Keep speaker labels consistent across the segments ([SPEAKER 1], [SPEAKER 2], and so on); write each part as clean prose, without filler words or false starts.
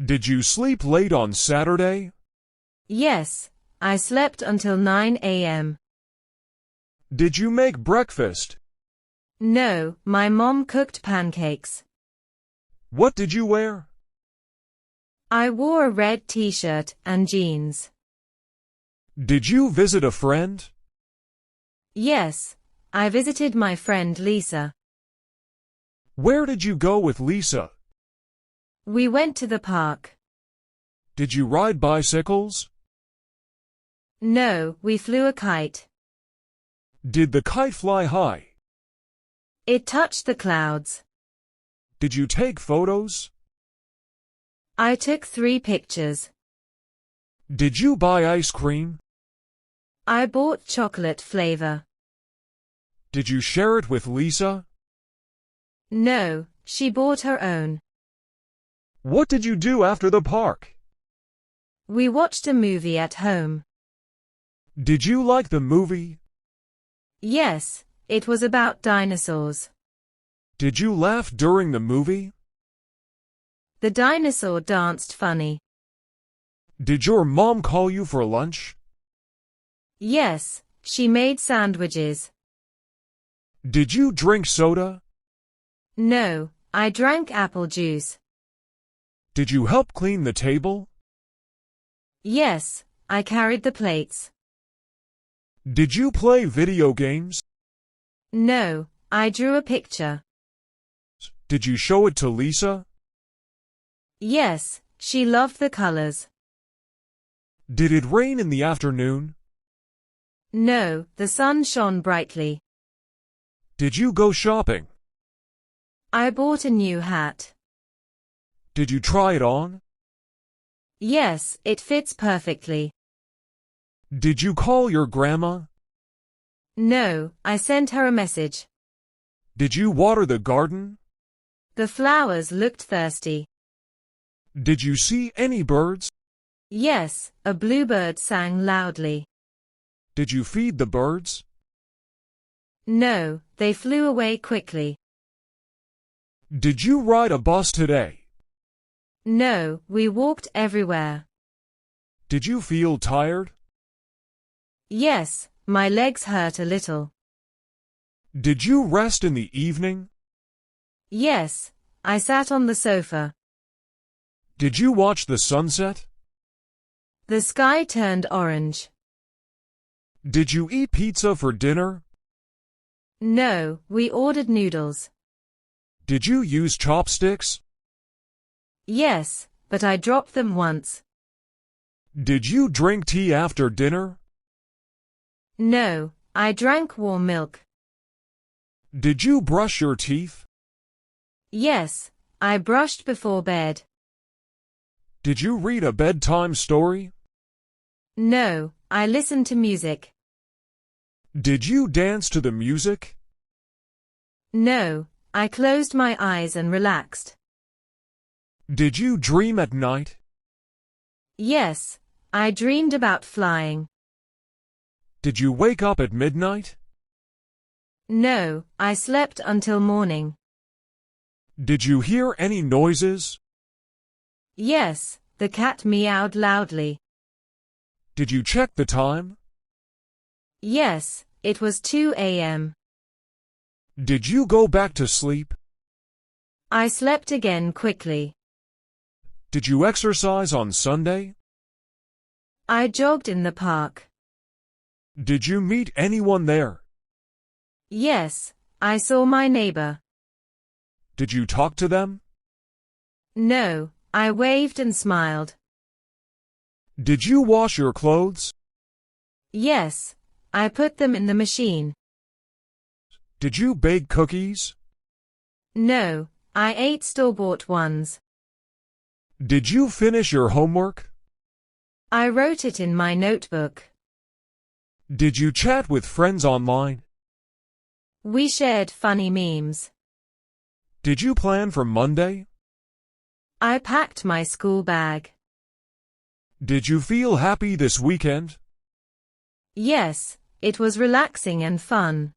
[SPEAKER 1] Did you sleep late on Saturday?
[SPEAKER 2] Yes, I slept until 9 a.m.
[SPEAKER 1] Did you make breakfast?
[SPEAKER 2] No, my mom cooked pancakes.
[SPEAKER 1] What did you wear?
[SPEAKER 2] I wore a red t-shirt and jeans.
[SPEAKER 1] Did you visit a friend?
[SPEAKER 2] Yes, I visited my friend Lisa.
[SPEAKER 1] Where did you go with Lisa?
[SPEAKER 2] We went to the park.
[SPEAKER 1] Did you ride bicycles?
[SPEAKER 2] No, we flew a kite.
[SPEAKER 1] Did the kite fly high?
[SPEAKER 2] It touched the clouds.
[SPEAKER 1] Did you take photos?
[SPEAKER 2] I took 3 pictures.
[SPEAKER 1] Did you buy ice cream?
[SPEAKER 2] I bought chocolate flavor.
[SPEAKER 1] Did you share it with Lisa?
[SPEAKER 2] No, she bought her own.
[SPEAKER 1] What did you do after the park?
[SPEAKER 2] We watched a movie at home.
[SPEAKER 1] Did you like the movie?
[SPEAKER 2] Yes, it was about dinosaurs.
[SPEAKER 1] Did you laugh during the movie?
[SPEAKER 2] The dinosaur danced funny.
[SPEAKER 1] Did your mom call you for lunch?
[SPEAKER 2] Yes, she made sandwiches.
[SPEAKER 1] Did you drink soda?
[SPEAKER 2] No, I drank apple juice.
[SPEAKER 1] Did you help clean the table?
[SPEAKER 2] Yes, I carried the plates.
[SPEAKER 1] Did you play video games?
[SPEAKER 2] No, I drew a picture.
[SPEAKER 1] Did you show it to Lisa?
[SPEAKER 2] Yes, she loved the colors.
[SPEAKER 1] Did it rain in the afternoon?
[SPEAKER 2] No, the sun shone brightly.
[SPEAKER 1] Did you go shopping?
[SPEAKER 2] I bought a new hat.
[SPEAKER 1] Did you try it on?
[SPEAKER 2] Yes, it fits perfectly.
[SPEAKER 1] Did you call your grandma?
[SPEAKER 2] No, I sent her a message.
[SPEAKER 1] Did you water the garden?
[SPEAKER 2] The flowers looked thirsty.
[SPEAKER 1] Did you see any birds?
[SPEAKER 2] Yes, a bluebird sang loudly.
[SPEAKER 1] Did you feed the birds?
[SPEAKER 2] No, they flew away quickly.
[SPEAKER 1] Did you ride a bus today?
[SPEAKER 2] No, we walked everywhere.
[SPEAKER 1] Did you feel tired?
[SPEAKER 2] Yes, my legs hurt a little.
[SPEAKER 1] Did you rest in the evening?
[SPEAKER 2] Yes, I sat on the sofa.
[SPEAKER 1] Did you watch the sunset?
[SPEAKER 2] The sky turned orange.
[SPEAKER 1] Did you eat pizza for dinner?
[SPEAKER 2] No, we ordered noodles.
[SPEAKER 1] Did you use chopsticks?
[SPEAKER 2] Yes, but I dropped them once.
[SPEAKER 1] Did you drink tea after dinner?
[SPEAKER 2] No, I drank warm milk.
[SPEAKER 1] Did you brush your teeth?
[SPEAKER 2] Yes, I brushed before bed.
[SPEAKER 1] Did you read a bedtime story?
[SPEAKER 2] No, I listened to music.
[SPEAKER 1] Did you dance to the music?
[SPEAKER 2] No, I closed my eyes and relaxed.
[SPEAKER 1] Did you dream at night?
[SPEAKER 2] Yes, I dreamed about flying.
[SPEAKER 1] Did you wake up at midnight?
[SPEAKER 2] No, I slept until morning.
[SPEAKER 1] Did you hear any noises?
[SPEAKER 2] Yes, the cat meowed loudly.
[SPEAKER 1] Did you check the time?
[SPEAKER 2] Yes, it was 2 a.m.
[SPEAKER 1] Did you go back to sleep?
[SPEAKER 2] I slept again quickly.
[SPEAKER 1] Did you exercise on Sunday?
[SPEAKER 2] I jogged in the park.
[SPEAKER 1] Did you meet anyone there?
[SPEAKER 2] Yes, I saw my neighbor.
[SPEAKER 1] Did you talk to them?
[SPEAKER 2] No, I waved and smiled.
[SPEAKER 1] Did you wash your clothes?
[SPEAKER 2] Yes, I put them in the machine.
[SPEAKER 1] Did you bake cookies?
[SPEAKER 2] No, I ate store-bought ones.
[SPEAKER 1] Did you finish your homework?
[SPEAKER 2] I wrote it in my notebook.
[SPEAKER 1] Did you chat with friends online?
[SPEAKER 2] We shared funny memes.
[SPEAKER 1] Did you plan for Monday?
[SPEAKER 2] I packed my school bag.
[SPEAKER 1] Did you feel happy this weekend?
[SPEAKER 2] Yes, it was relaxing and fun.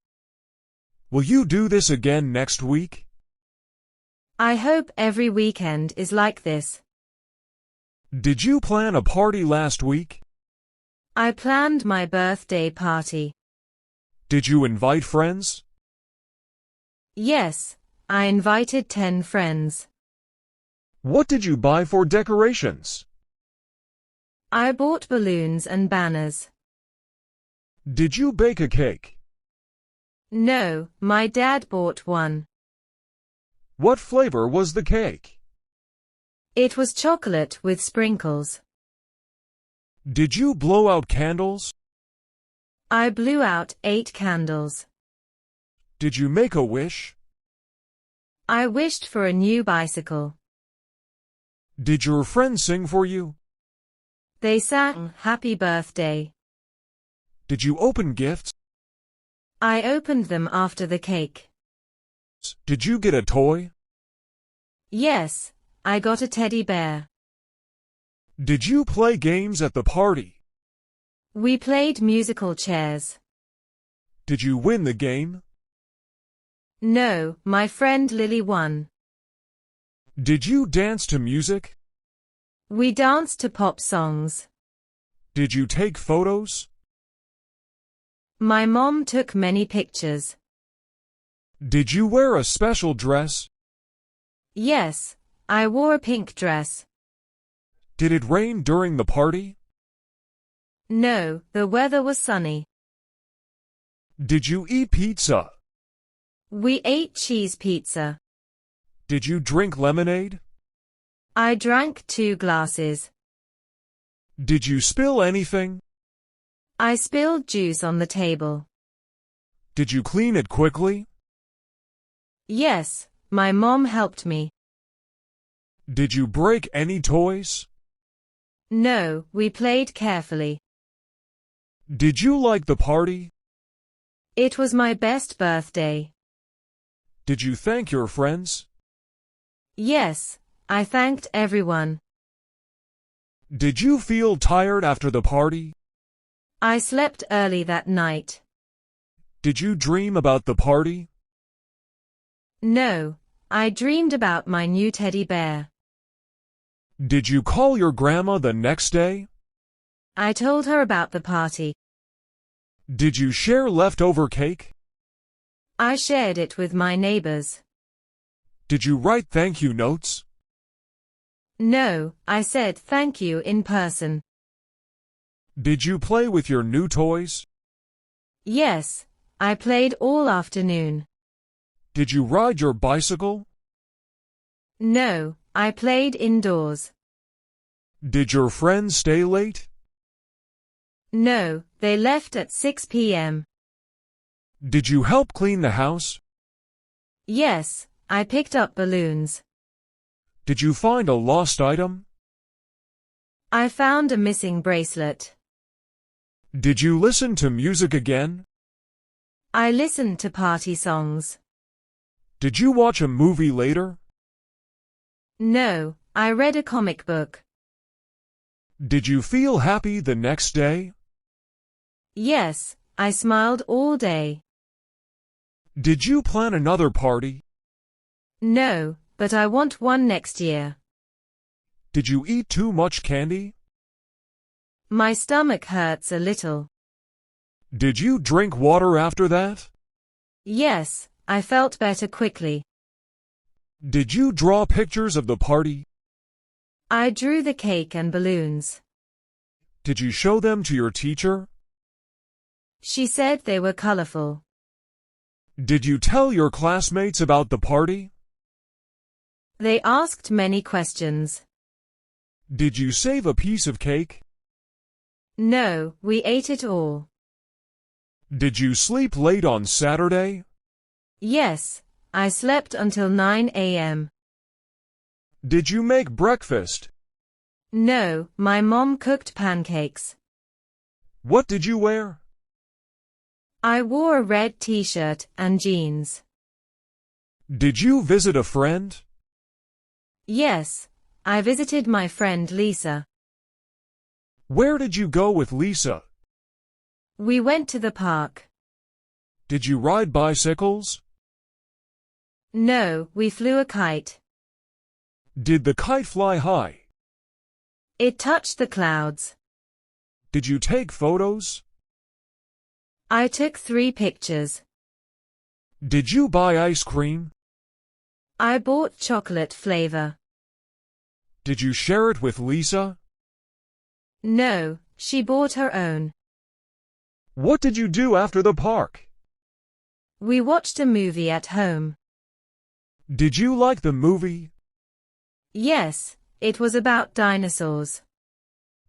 [SPEAKER 1] Will you do this again next week?
[SPEAKER 2] I hope every weekend is like this.
[SPEAKER 1] Did you plan a party last week?
[SPEAKER 2] I planned my birthday party.
[SPEAKER 1] Did you invite friends?
[SPEAKER 2] Yes, I invited 10 friends.
[SPEAKER 1] What did you buy for decorations?
[SPEAKER 2] I bought balloons and banners.
[SPEAKER 1] Did you bake a cake?
[SPEAKER 2] No, my dad bought one.
[SPEAKER 1] What flavor was the cake?
[SPEAKER 2] It was chocolate with sprinkles.
[SPEAKER 1] Did you blow out candles?
[SPEAKER 2] I blew out 8 candles.
[SPEAKER 1] Did you make a wish?
[SPEAKER 2] I wished for a new bicycle.
[SPEAKER 1] Did your friends sing for you?
[SPEAKER 2] They sang happy birthday.
[SPEAKER 1] Did you open gifts?
[SPEAKER 2] I opened them after the cake.
[SPEAKER 1] Did you get a toy?
[SPEAKER 2] Yes, I got a teddy bear.
[SPEAKER 1] Did you play games at the party?
[SPEAKER 2] We played musical chairs.
[SPEAKER 1] Did you win the game?
[SPEAKER 2] No, my friend Lily won.
[SPEAKER 1] Did you dance to music?
[SPEAKER 2] We danced to pop songs.
[SPEAKER 1] Did you take photos?
[SPEAKER 2] My mom took many pictures.
[SPEAKER 1] Did you wear a special dress?
[SPEAKER 2] Yes, I wore a pink dress.
[SPEAKER 1] Did it rain during the party?
[SPEAKER 2] No, the weather was sunny.
[SPEAKER 1] Did you eat pizza?
[SPEAKER 2] We ate cheese pizza.
[SPEAKER 1] Did you drink lemonade?
[SPEAKER 2] I drank 2 glasses.
[SPEAKER 1] Did you spill anything?
[SPEAKER 2] I spilled juice on the table.
[SPEAKER 1] Did you clean it quickly?
[SPEAKER 2] Yes, my mom helped me.
[SPEAKER 1] Did you break any toys?
[SPEAKER 2] No, we played carefully.
[SPEAKER 1] Did you like the party?
[SPEAKER 2] It was my best birthday.
[SPEAKER 1] Did you thank your friends?
[SPEAKER 2] Yes, I thanked everyone.
[SPEAKER 1] Did you feel tired after the party?
[SPEAKER 2] I slept early that night.
[SPEAKER 1] Did you dream about the party?
[SPEAKER 2] No, I dreamed about my new teddy bear.
[SPEAKER 1] Did you call your grandma the next day?
[SPEAKER 2] I told her about the party.
[SPEAKER 1] Did you share leftover cake?
[SPEAKER 2] I shared it with my neighbors.
[SPEAKER 1] Did you write thank you notes?
[SPEAKER 2] No, I said thank you in person.
[SPEAKER 1] Did you play with your new toys?
[SPEAKER 2] Yes, I played all afternoon.
[SPEAKER 1] Did you ride your bicycle?
[SPEAKER 2] No, I played indoors.
[SPEAKER 1] Did your friends stay late?
[SPEAKER 2] No, they left at 6 p.m.
[SPEAKER 1] Did you help clean the house?
[SPEAKER 2] Yes, I picked up balloons.
[SPEAKER 1] Did you find a lost item?
[SPEAKER 2] I found a missing bracelet.
[SPEAKER 1] Did you listen to music again?
[SPEAKER 2] I listened to party songs.
[SPEAKER 1] Did you watch a movie later?
[SPEAKER 2] No, I read a comic book.
[SPEAKER 1] Did you feel happy the next day?
[SPEAKER 2] Yes, I smiled all day.
[SPEAKER 1] Did you plan another party?
[SPEAKER 2] No, but I want one next year.
[SPEAKER 1] Did you eat too much candy?
[SPEAKER 2] My stomach hurts a little.
[SPEAKER 1] Did you drink water after that?
[SPEAKER 2] Yes, I felt better quickly.
[SPEAKER 1] Did you draw pictures of the party?
[SPEAKER 2] I drew the cake and balloons.
[SPEAKER 1] Did you show them to your teacher?
[SPEAKER 2] She said they were colorful.
[SPEAKER 1] Did you tell your classmates about the party?
[SPEAKER 2] They asked many questions.
[SPEAKER 1] Did you save a piece of cake?
[SPEAKER 2] No, we ate it all.
[SPEAKER 1] Did you sleep late on Saturday?
[SPEAKER 2] Yes, I slept until 9 a.m.
[SPEAKER 1] Did you make breakfast?
[SPEAKER 2] No, my mom cooked pancakes.
[SPEAKER 1] What did you wear?
[SPEAKER 2] I wore a red t-shirt and jeans.
[SPEAKER 1] Did you visit a friend?
[SPEAKER 2] Yes, I visited my friend Lisa.
[SPEAKER 1] Where did you go with Lisa?
[SPEAKER 2] We went to the park.
[SPEAKER 1] Did you ride bicycles?
[SPEAKER 2] No, we flew a kite.
[SPEAKER 1] Did the kite fly high?
[SPEAKER 2] It touched the clouds.
[SPEAKER 1] Did you take photos?
[SPEAKER 2] I took 3 pictures.
[SPEAKER 1] Did you buy ice cream?
[SPEAKER 2] I bought chocolate flavor.
[SPEAKER 1] Did you share it with Lisa?
[SPEAKER 2] No, she bought her own.
[SPEAKER 1] What did you do after the park?
[SPEAKER 2] We watched a movie at home.
[SPEAKER 1] Did you like the movie?
[SPEAKER 2] Yes, it was about dinosaurs.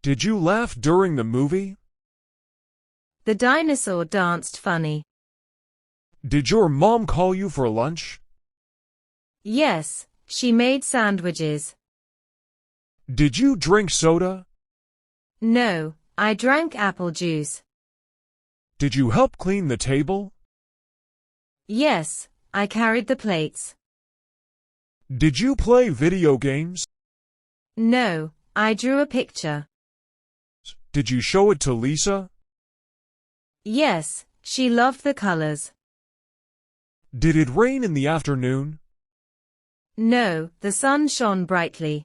[SPEAKER 1] Did you laugh during the movie?
[SPEAKER 2] The dinosaur danced funny.
[SPEAKER 1] Did your mom call you for lunch?
[SPEAKER 2] Yes, she made sandwiches.
[SPEAKER 1] Did you drink soda?
[SPEAKER 2] No, I drank apple juice.
[SPEAKER 1] Did you help clean the table?
[SPEAKER 2] Yes, I carried the plates.
[SPEAKER 1] Did you play video games?
[SPEAKER 2] No, I drew a picture.
[SPEAKER 1] Did you show it to Lisa?
[SPEAKER 2] Yes, she loved the colors.
[SPEAKER 1] Did it rain in the afternoon?
[SPEAKER 2] No, the sun shone brightly.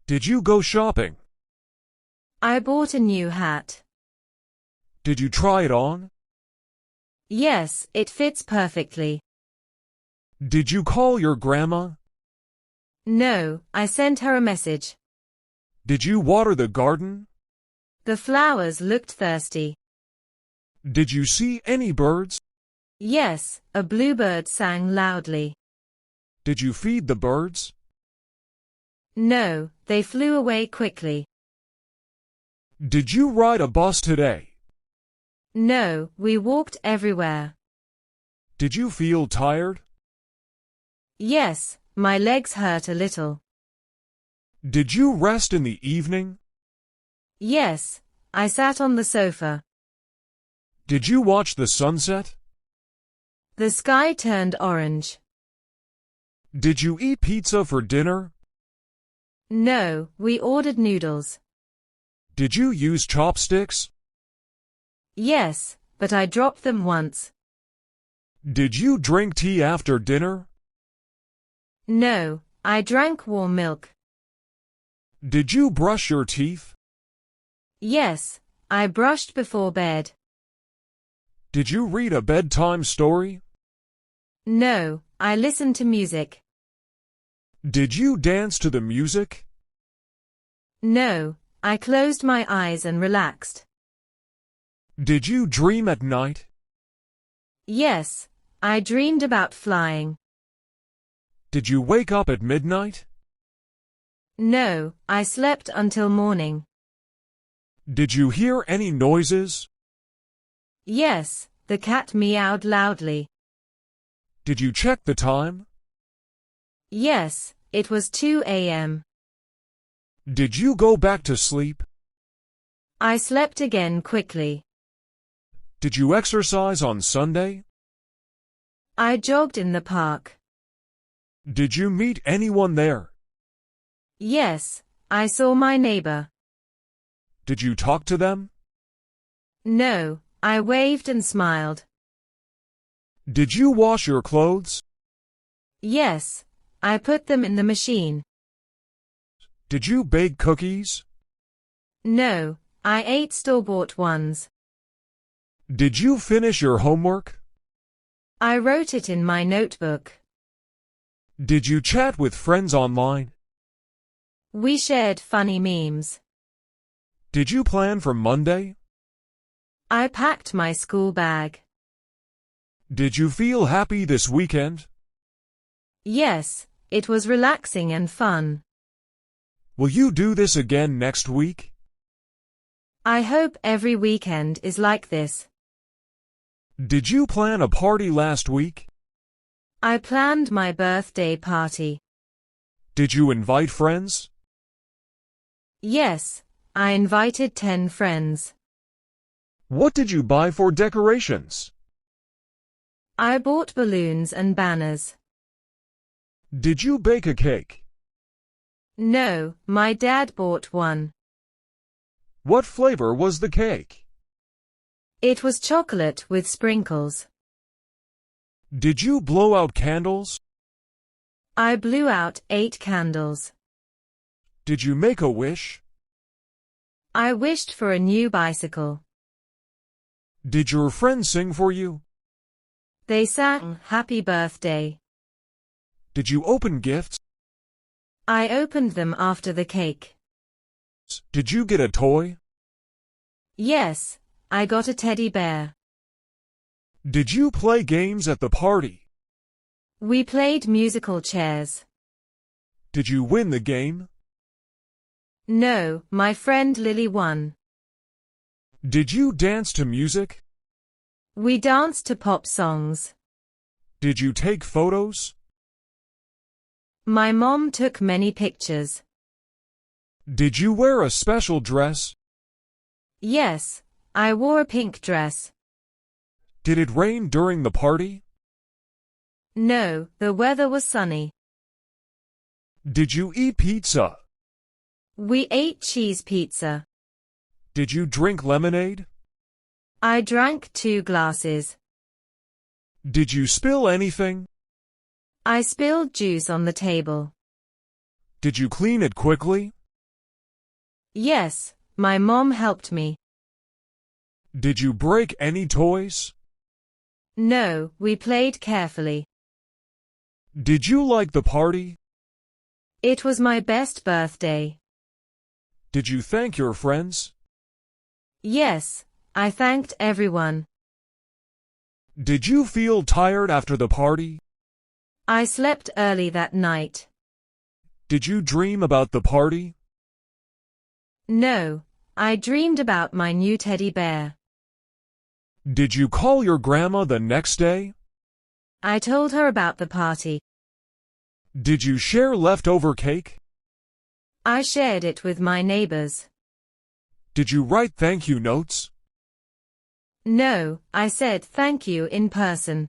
[SPEAKER 1] Did you go shopping?
[SPEAKER 2] I bought a new hat.
[SPEAKER 1] Did you try it on?
[SPEAKER 2] Yes, it fits perfectly.
[SPEAKER 1] Did you call your grandma?
[SPEAKER 2] No, I sent her a message.
[SPEAKER 1] Did you water the garden?
[SPEAKER 2] The flowers looked thirsty.
[SPEAKER 1] Did you see any birds?
[SPEAKER 2] Yes, a bluebird sang loudly.
[SPEAKER 1] Did you feed the birds?
[SPEAKER 2] No, they flew away quickly.
[SPEAKER 1] Did you ride a bus today?
[SPEAKER 2] No, we walked everywhere.
[SPEAKER 1] Did you feel tired?
[SPEAKER 2] Yes, my legs hurt a little.
[SPEAKER 1] Did you rest in the evening?
[SPEAKER 2] Yes, I sat on the sofa.
[SPEAKER 1] Did you watch the sunset?
[SPEAKER 2] The sky turned orange.
[SPEAKER 1] Did you eat pizza for dinner?
[SPEAKER 2] No, we ordered noodles.
[SPEAKER 1] Did you use chopsticks?
[SPEAKER 2] Yes, but I dropped them once.
[SPEAKER 1] Did you drink tea after dinner?
[SPEAKER 2] No, I drank warm milk.
[SPEAKER 1] Did you brush your teeth?
[SPEAKER 2] Yes, I brushed before bed.
[SPEAKER 1] Did you read a bedtime story?
[SPEAKER 2] No, I listened to music.
[SPEAKER 1] Did you dance to the music?
[SPEAKER 2] No, I closed my eyes and relaxed.
[SPEAKER 1] Did you dream at night?
[SPEAKER 2] Yes, I dreamed about flying.
[SPEAKER 1] Did you wake up at midnight?
[SPEAKER 2] No, I slept until morning.
[SPEAKER 1] Did you hear any noises?
[SPEAKER 2] Yes, the cat meowed loudly.
[SPEAKER 1] Did you check the time?
[SPEAKER 2] Yes, it was 2 a.m.
[SPEAKER 1] Did you go back to sleep?
[SPEAKER 2] I slept again quickly.
[SPEAKER 1] Did you exercise on Sunday?
[SPEAKER 2] I jogged in the park.
[SPEAKER 1] Did you meet anyone there?
[SPEAKER 2] Yes, I saw my neighbor.
[SPEAKER 1] Did you talk to them?
[SPEAKER 2] No, I waved and smiled.
[SPEAKER 1] Did you wash your clothes?
[SPEAKER 2] Yes, I put them in the machine.
[SPEAKER 1] Did you bake cookies?
[SPEAKER 2] No, I ate store-bought ones.
[SPEAKER 1] Did you finish your homework?
[SPEAKER 2] I wrote it in my notebook.
[SPEAKER 1] Did you chat with friends online?
[SPEAKER 2] We shared funny memes.
[SPEAKER 1] Did you plan for Monday?
[SPEAKER 2] I packed my school bag.
[SPEAKER 1] Did you feel happy this weekend?
[SPEAKER 2] Yes, it was relaxing and fun.
[SPEAKER 1] Will you do this again next week?
[SPEAKER 2] I hope every weekend is like this.
[SPEAKER 1] Did you plan a party last week?
[SPEAKER 2] I planned my birthday party.
[SPEAKER 1] Did you invite friends?
[SPEAKER 2] Yes, I invited 10 friends.
[SPEAKER 1] What did you buy for decorations?
[SPEAKER 2] I bought balloons and banners.
[SPEAKER 1] Did you bake a cake?
[SPEAKER 2] No, my dad bought one.
[SPEAKER 1] What flavor was the cake?
[SPEAKER 2] It was chocolate with sprinkles.
[SPEAKER 1] Did you blow out candles?
[SPEAKER 2] I blew out 8 candles.
[SPEAKER 1] Did you make a wish?
[SPEAKER 2] I wished for a new bicycle.
[SPEAKER 1] Did your friends sing for you?
[SPEAKER 2] They sang happy birthday.
[SPEAKER 1] Did you open gifts?
[SPEAKER 2] I opened them after the cake.
[SPEAKER 1] Did you get a toy?
[SPEAKER 2] Yes, I got a teddy bear.
[SPEAKER 1] Did you play games at the party?
[SPEAKER 2] We played musical chairs.
[SPEAKER 1] Did you win the game?
[SPEAKER 2] No, my friend Lily won.
[SPEAKER 1] Did you dance to music?
[SPEAKER 2] We danced to pop songs.
[SPEAKER 1] Did you take photos?
[SPEAKER 2] My mom took many pictures.
[SPEAKER 1] Did you wear a special dress?
[SPEAKER 2] Yes, I wore a pink dress.
[SPEAKER 1] Did it rain during the party?
[SPEAKER 2] No, the weather was sunny.
[SPEAKER 1] Did you eat pizza?
[SPEAKER 2] We ate cheese pizza.
[SPEAKER 1] Did you drink lemonade?
[SPEAKER 2] I drank 2 glasses.
[SPEAKER 1] Did you spill anything?
[SPEAKER 2] I spilled juice on the table.
[SPEAKER 1] Did you clean it quickly?
[SPEAKER 2] Yes, my mom helped me.
[SPEAKER 1] Did you break any toys?
[SPEAKER 2] No, we played carefully.
[SPEAKER 1] Did you like the party?
[SPEAKER 2] It was my best birthday.
[SPEAKER 1] Did you thank your friends?
[SPEAKER 2] Yes, I thanked everyone.
[SPEAKER 1] Did you feel tired after the party?
[SPEAKER 2] I slept early that night.
[SPEAKER 1] Did you dream about the party?
[SPEAKER 2] No, I dreamed about my new teddy bear.
[SPEAKER 1] Did you call your grandma the next day?
[SPEAKER 2] I told her about the party.
[SPEAKER 1] Did you share leftover cake?
[SPEAKER 2] I shared it with my neighbors.
[SPEAKER 1] Did you write thank you notes?
[SPEAKER 2] No, I said thank you in person.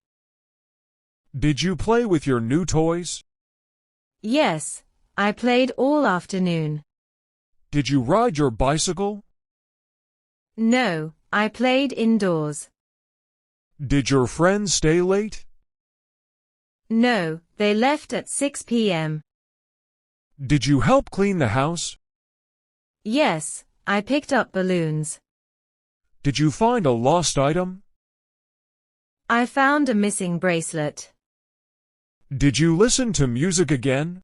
[SPEAKER 1] Did you play with your new toys?
[SPEAKER 2] Yes, I played all afternoon.
[SPEAKER 1] Did you ride your bicycle?
[SPEAKER 2] No, I played indoors.
[SPEAKER 1] Did your friends stay late?
[SPEAKER 2] No, they left at 6 p.m.
[SPEAKER 1] Did you help clean the house?
[SPEAKER 2] Yes, I picked up balloons.
[SPEAKER 1] Did you find a lost item?
[SPEAKER 2] I found a missing bracelet.
[SPEAKER 1] Did you listen to music again?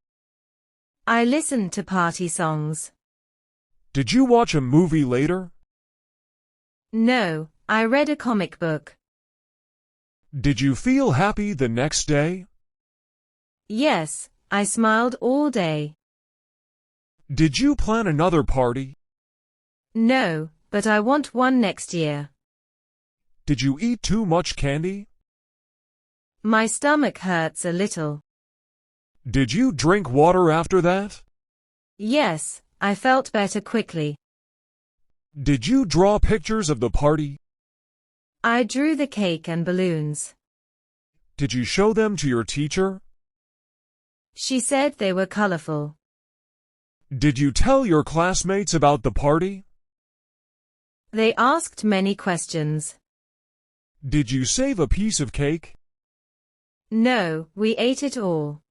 [SPEAKER 2] I listened to party songs.
[SPEAKER 1] Did you watch a movie later?
[SPEAKER 2] No, I read a comic book.
[SPEAKER 1] Did you feel happy the next day?
[SPEAKER 2] Yes, I smiled all day.
[SPEAKER 1] Did you plan another party?
[SPEAKER 2] No, but I want one next year.
[SPEAKER 1] Did you eat too much candy?
[SPEAKER 2] My stomach hurts a little.
[SPEAKER 1] Did you drink water after that?
[SPEAKER 2] Yes, I felt better quickly.
[SPEAKER 1] Did you draw pictures of the party?
[SPEAKER 2] I drew the cake and balloons.
[SPEAKER 1] Did you show them to your teacher?
[SPEAKER 2] She said they were colorful.
[SPEAKER 1] Did you tell your classmates about the party?
[SPEAKER 2] They asked many questions.
[SPEAKER 1] Did you save a piece of cake?
[SPEAKER 2] No, we ate it all.